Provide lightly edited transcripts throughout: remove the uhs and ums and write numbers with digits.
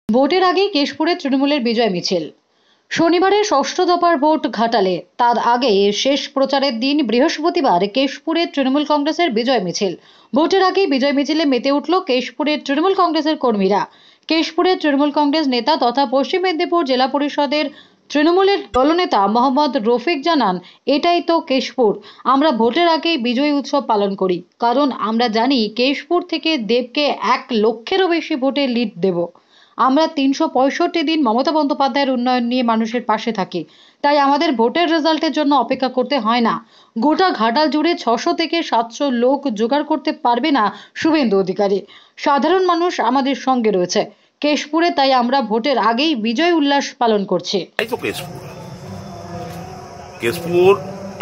ভোটের আগেই কেশপুরে তৃণমূলের বিজয় মিছিল। শনিবারে ষষ্ঠ দফার ভোট ঘাটালে তার আগে শেষ প্রচারের দিন বৃহস্পতিবার কেশপুরে তৃণমূল কংগ্রেসের বিজয় মিছিল। ভোটের আগেই বিজয় মিছিলে মেতে উঠল কেশপুরের তৃণমূল কংগ্রেসের কর্মীরা। কেশপুরের তৃণমূল কংগ্রেস নেতা তথা পশ্চিম মেদিনীপুর জেলা পরিষদের তৃণমূলের দলনেতা মোহাম্মদ রফিক জানান, এটাই তো কেশপুর। আমরা ভোটের আগেই বিজয় উৎসব পালন করি, কারণ আমরা জানি কেশপুর থেকে দেবকে 1 লক্ষেরও বেশি ভোটে লিড দেব। আমরা 365 দিন মমতা বন্দ্যোপাধ্যায়ের উন্নয়ন নিয়ে মানুষের পাশে থাকি, তাই আমাদের ভোটের রেজাল্টের জন্য অপেক্ষা করতে হয় না। গোটা ঘাটাল জুড়ে 600 থেকে 700 লোক জোগাড় করতে পারবে না শুভেন্দু অধিকারী। সাধারণ মানুষ আমাদের সঙ্গে রয়েছে কেশপুরে, তাই আমরা ভোটের আগেই বিজয় উল্লাস পালন করছি। এই তো কেশপুর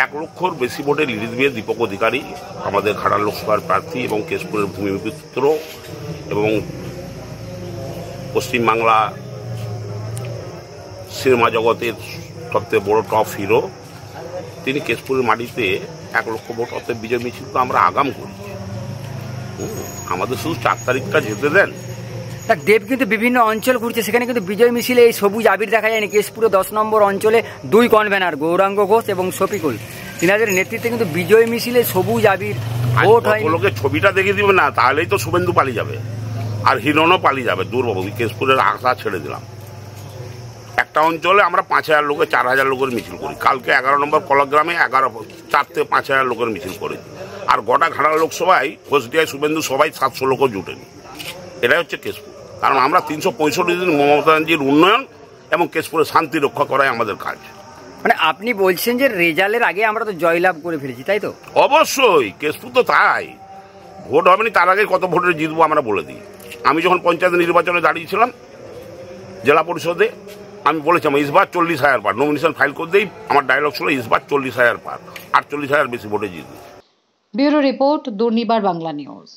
1 লক্ষর বেশি ভোটে লিড দিয়ে দীপক অধিকারী আমাদের ঘাটাল লোকসভার প্রার্থী এবং কেশপুরের ভূমিপুত্র এবং পশ্চিমবাংলা সিনেমা জগতের সবচেয়ে বড় টপ হিরো। তিনি কেশপুরের মাটিতে 1 লক্ষ ভোট অর্থাৎ বিজয় মিছিল তো আমরা আগাম করি। আমাদের শুধু 4 তারিখটা যেতে দেন। দেব কিন্তু বিভিন্ন অঞ্চল ঘুরছে, সেখানে কিন্তু বিজয় মিছিলে এই সবুজ আবির দেখা যায়নি। কেশপুরে 10 নম্বর অঞ্চলে 2 কনভেনার গৌরাঙ্গ ঘোষ এবং শফিকুল, তিনাদের নেতৃত্বে কিন্তু বিজয় মিছিলে সবুজ আবির ভোট হয়। লোকের ছবিটা দেখে দিবে না, তাহলেই তো শুভেন্দু পালিয়ে যাবে আর হিরণও পালিয়ে যাবে। দূরবাবু কেশপুরের আশা ছেড়ে দিলাম। একটা অঞ্চলে আমরা 5000 লোকের 4000 লোকের মিছিল করি। কালকে 11 নম্বর কলাগ্রামে 4 থেকে 5000 লোকের মিছিল করি। আর গোটা ঘাটাল লোকসভায় হোসডিয়ায় শুভেন্দু সবাই 700 লোকও জুটেনি। এটাই হচ্ছে কেশপুর। কারণ আমরা 365 দিন মমতা ব্যানার্জির উন্নয়ন এবং কেশপুরে শান্তি রক্ষা করাই আমাদের কাজ। মানে আপনি বলছেন যে রেজাল্টের আগে আমরা তো জয়লাভ করে ফেলেছি, তাই তো? অবশ্যই, কেশপুর তো তাই। ভোট হবে না তার আগে কত ভোটে জিতবো আমরা বলে দিই। আমি যখন পঞ্চায়েত নির্বাচনে দাঁড়িয়েছিলাম জেলা পরিষদে, আমি বলেছিলাম ইসবার 40,000 পার। নমিনেশন ফাইল করতেই আমার ডায়লগ ছিল ইসবার 40,000 পার, 48,000 বেশি ভোটে জিতবে। Bureau report, Durnibar Bangla news.